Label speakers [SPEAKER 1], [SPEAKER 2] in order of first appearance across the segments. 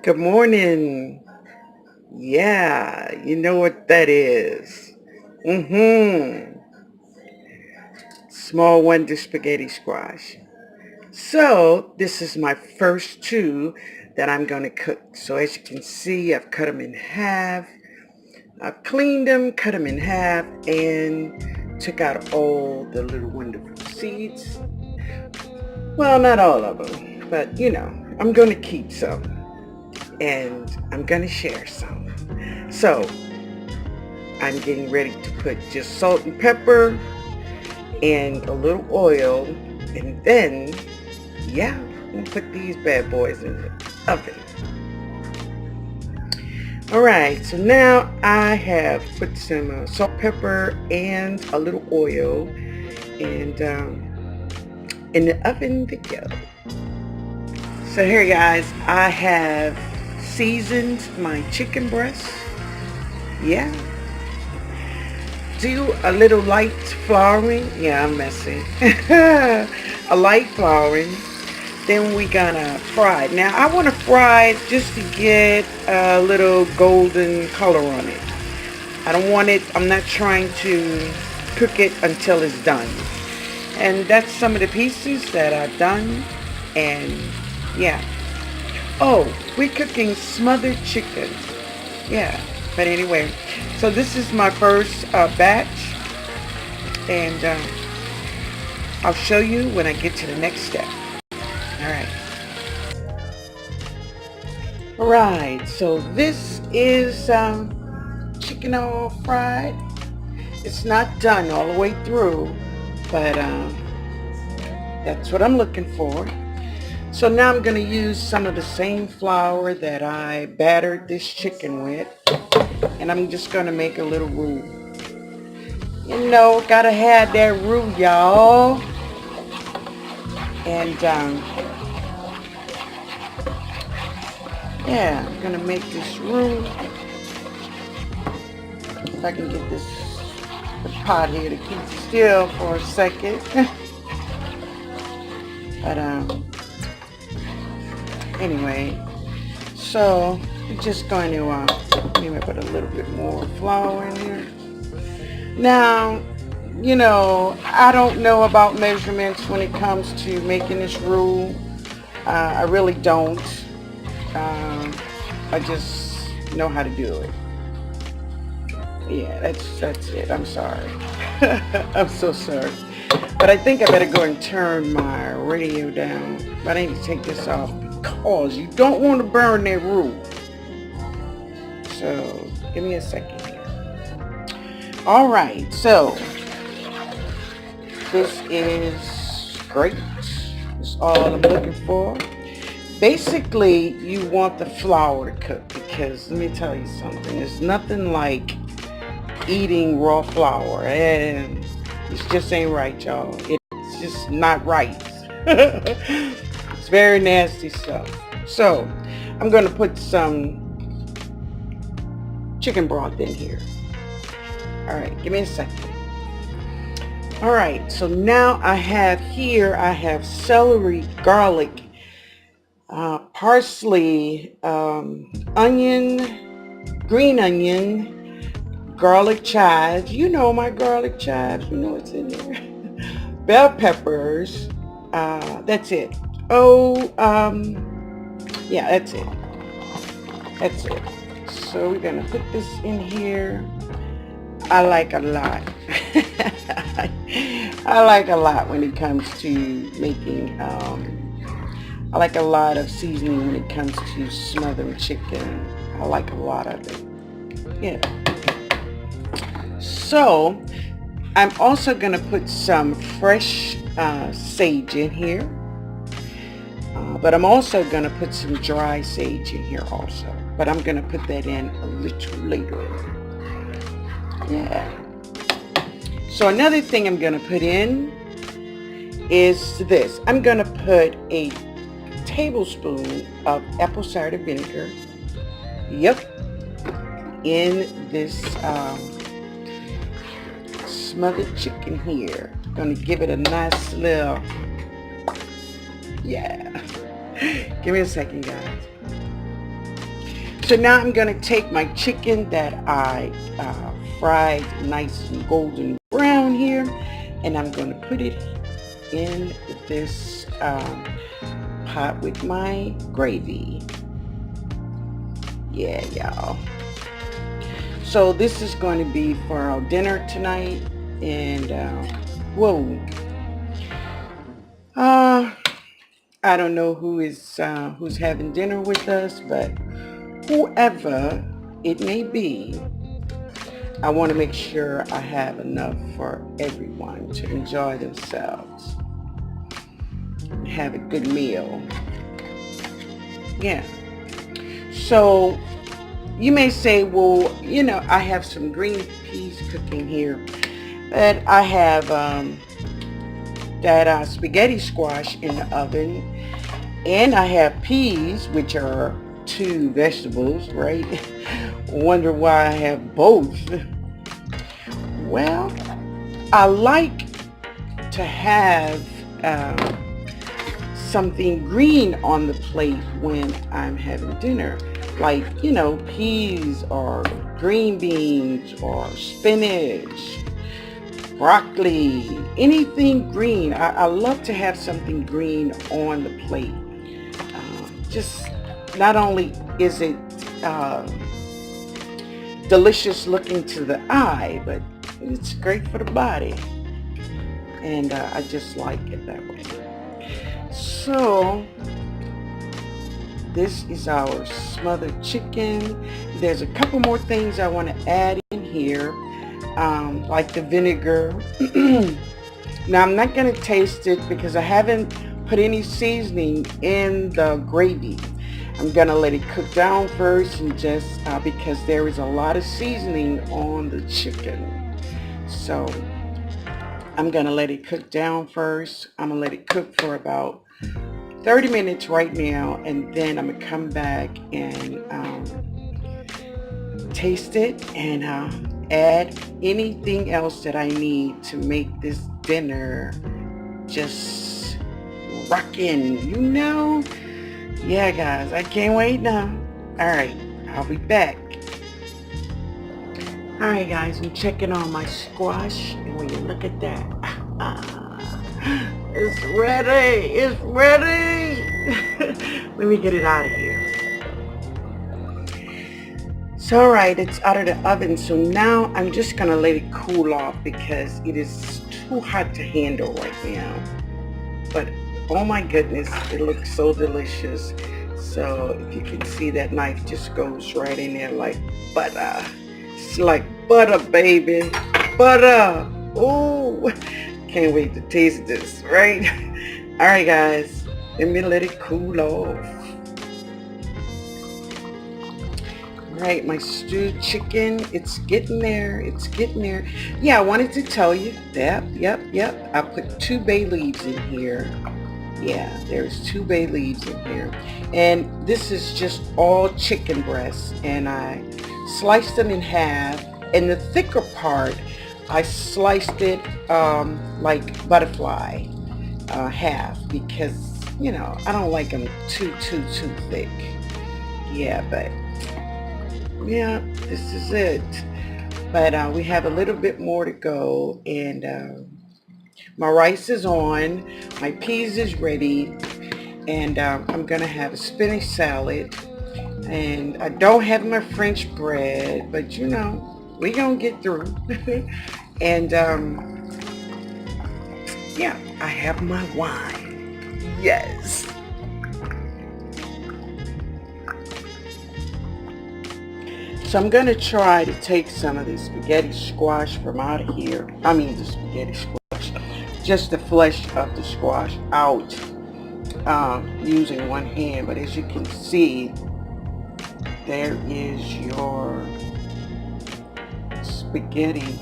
[SPEAKER 1] Good morning. Yeah, you know what that is. Mm-hmm. Small wonder spaghetti squash. So this is my first two that I'm going to cook. So as you can see, I've cut them in half. I've cleaned them, cut them in half, and took out all the little wonderful seeds. Well, not all of them, but I'm going to keep some, and I'm going to share some. So I'm getting ready to put just salt and pepper and a little oil, and then I'm gonna put these bad boys in the oven. All right, so now I have put some salt, pepper, and a little oil, and in the oven to go. So here, guys, I have seasoned my chicken breast. Yeah, do a little light flouring. Yeah, I'm messy. A light flouring. Then we gonna fry it. Now I want to fry it just to get a little golden color on it. I don't want it, I'm not trying to cook it until it's done. And that's some of the pieces that I've done. And yeah. Oh, we're cooking smothered chicken. Yeah. But anyway, so this is my first batch, and I'll show you when I get to the next step. All right, so this is chicken all fried. It's not done all the way through, but that's what I'm looking for. So now I'm going to use some of the same flour that I battered this chicken with. And I'm just going to make a little roux. Gotta have that roux, y'all. And, I'm going to make this roux. If I can get this pot here to keep still for a second. But, anyway, so I'm just going to, maybe put a little bit more flour in here. Now, I don't know about measurements when it comes to making this roux. I really don't. I just know how to do it. Yeah, that's it. I'm sorry. I'm so sorry. But I think I better go and turn my radio down. But I need to take this off because you don't want to burn that roux. So, give me a second here. All right, so this is great. That's all I'm looking for. Basically, you want the flour to cook because let me tell you something. There's nothing like eating raw flour, and it just ain't right, y'all. It's just not right. It's very nasty stuff. So, I'm going to put some chicken broth in here. All right, give me a second. All right, so now I have celery, garlic, parsley, onion, green onion, garlic chives. You know my garlic chives. You know what's in there. Bell peppers. That's it. Oh, yeah, that's it. That's it. So we're going to put this in here. I like a lot. I like a lot when it comes to making, I like a lot of seasoning when it comes to smothering chicken. I like a lot of it. Yeah. So, I'm also going to put some fresh sage in here. But I'm also going to put some dry sage in here also. But I'm going to put that in a little later. Yeah. So another thing I'm going to put in is this. I'm going to put a tablespoon of apple cider vinegar. Yep. In this smothered chicken here. Going to give it a nice little, yeah. Give me a second, guys. So now I'm going to take my chicken that I fried nice and golden brown here, and I'm going to put it in this pot with my gravy. Yeah, y'all. So this is going to be for our dinner tonight, and whoa, I don't know who's having dinner with us, but whoever it may be, I want to make sure I have enough for everyone to enjoy themselves and have a good meal. Yeah. So you may say, well, you know, I have some green peas cooking here, but I have that spaghetti squash in the oven, and I have peas, which are two vegetables, right? Wonder why I have both. Well, I like to have something green on the plate when I'm having dinner, like, you know, peas or green beans or spinach, broccoli, anything green. I love to have something green on the plate. Just not only is it delicious looking to the eye, but it's great for the body, and I just like it that way. So this is our smothered chicken. There's a couple more things I want to add in here, like the vinegar. Now I'm not going to taste it because I haven't put any seasoning in the gravy. I'm going to let it cook down first, and just because there is a lot of seasoning on the chicken. So I'm going to let it cook down first. I'm going to let it cook for about 30 minutes right now, and then I'm going to come back and taste it and add anything else that I need to make this dinner just rockin', you know? Yeah, guys, I can't wait now. All right, I'll be back. All right, guys, I'm checking on my squash, and when you look at that, it's ready. It's ready. Let me get it out of here. So, all right, it's out of the oven. So now I'm just gonna let it cool off because it is too hot to handle right now. But oh my goodness, it looks so delicious. So if you can see, that knife just goes right in there like butter. It's like butter, baby. Butter. Oh, can't wait to taste this, right? All right, guys, let me let it cool off. All right, my stewed chicken, it's getting there. It's getting there. Yeah, I wanted to tell you that. Yep. I put 2 bay leaves in here. Yeah, there's 2 bay leaves in here. And this is just all chicken breasts. And I sliced them in half. And the thicker part, I sliced it like butterfly half, because, you know, I don't like them too thick. Yeah, but yeah, this is it. But we have a little bit more to go, and my rice is on, my peas is ready, and I'm gonna have a spinach salad, and I don't have my French bread, but you know, we gonna get through. And yeah, I have my wine. Yes. So I'm going to try to take some of the spaghetti squash from out of here. I mean the spaghetti squash. Just the flesh of the squash out using one hand. But as you can see, there is your spaghetti.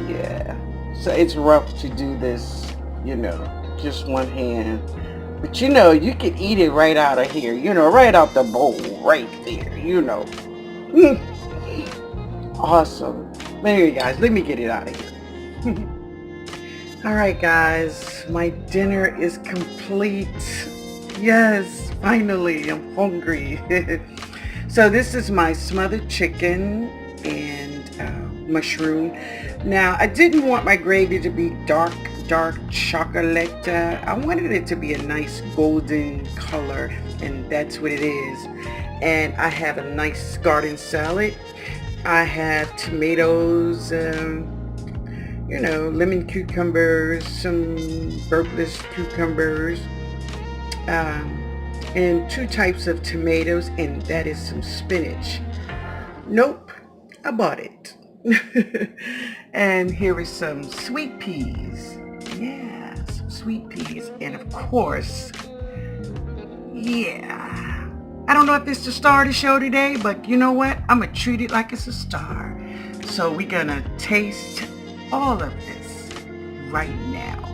[SPEAKER 1] Yeah. So it's rough to do this, you know, just one hand. But you know, you can eat it right out of here, you know, right out the bowl, right there, you know. Awesome. Anyway, guys, let me get it out of here. All right, guys, my dinner is complete. Yes, finally, I'm hungry. So this is my smothered chicken and mushroom. Now, I didn't want my gravy to be dark chocolate. I wanted it to be a nice golden color, and that's what it is. And I have a nice garden salad. I have tomatoes, lemon cucumbers, some burpless cucumbers, and 2 types of tomatoes, and that is some spinach. Nope, I bought it. And here is some sweet peas. Yeah, some sweet peas, and of course, yeah. I don't know if it's the star of the show today, but you know what? I'm gonna treat it like it's a star. So we're gonna taste all of this right now.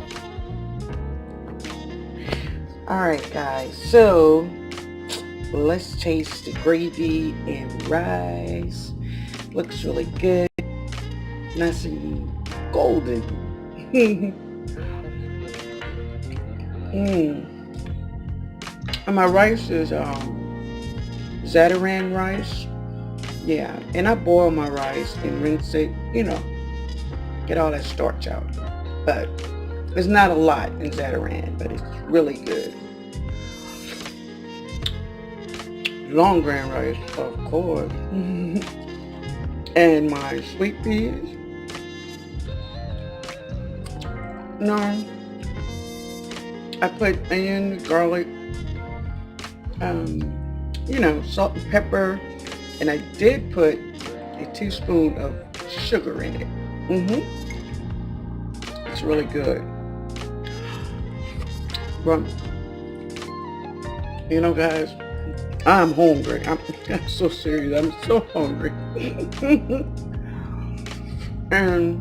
[SPEAKER 1] All right, guys, so let's taste the gravy and rice. Looks really good, nice and golden. And my rice is Zatarain rice. Yeah, and I boil my rice and rinse it, get all that starch out. But it's not a lot in Zatarain, but it's really good. Long grain rice, of course. And my sweet peas. No, I put onion, garlic, salt and pepper, and I did put a teaspoon of sugar in it. It's really good. But, guys, I'm hungry. I'm so serious. I'm so hungry. And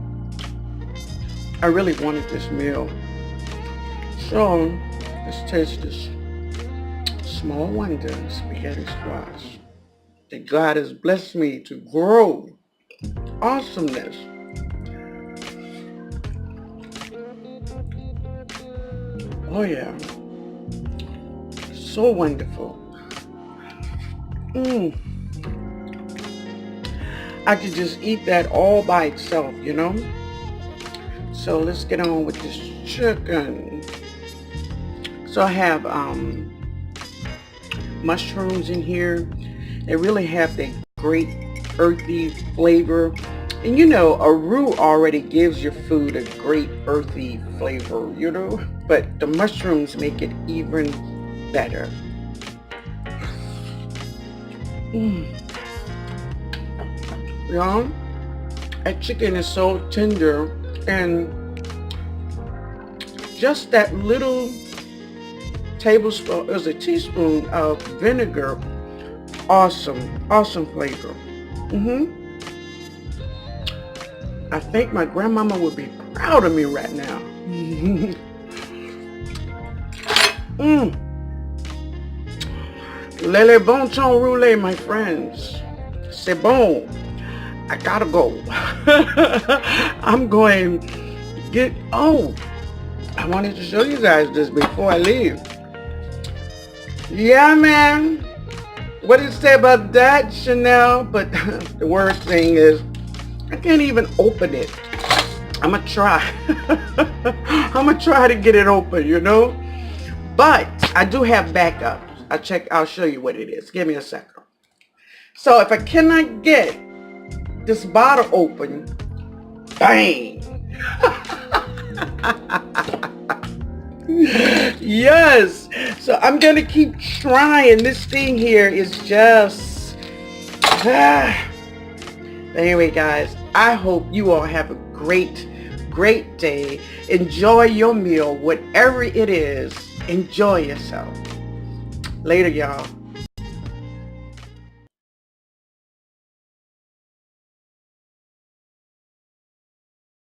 [SPEAKER 1] I really wanted this meal. So, let's taste this small wonder spaghetti squash that God has blessed me to grow. Awesomeness. Oh yeah. So wonderful. I could just eat that all by itself, So let's get on with this chicken. So I have mushrooms in here. They really have that great earthy flavor. And a roux already gives your food a great earthy flavor, but the mushrooms make it even better. That chicken is so tender, and just that little tablespoon, it was a teaspoon of vinegar. Awesome flavor. I think my grandmama would be proud of me right now. Le bon temps roulé, my friends. C'est bon. I gotta go. I'm going to get, I wanted to show you guys this before I leave. Yeah, man. What did it say about that, Chanel? But the worst thing is, I can't even open it. I'm gonna try. I'm gonna try to get it open, But I do have backup. I'll show you what it is. Give me a second. So if I cannot get this bottle open, bang. Yes. So I'm gonna keep trying. This thing here is just anyway, guys, I hope you all have a great day. Enjoy your meal, whatever it is. Enjoy yourself. Later, y'all.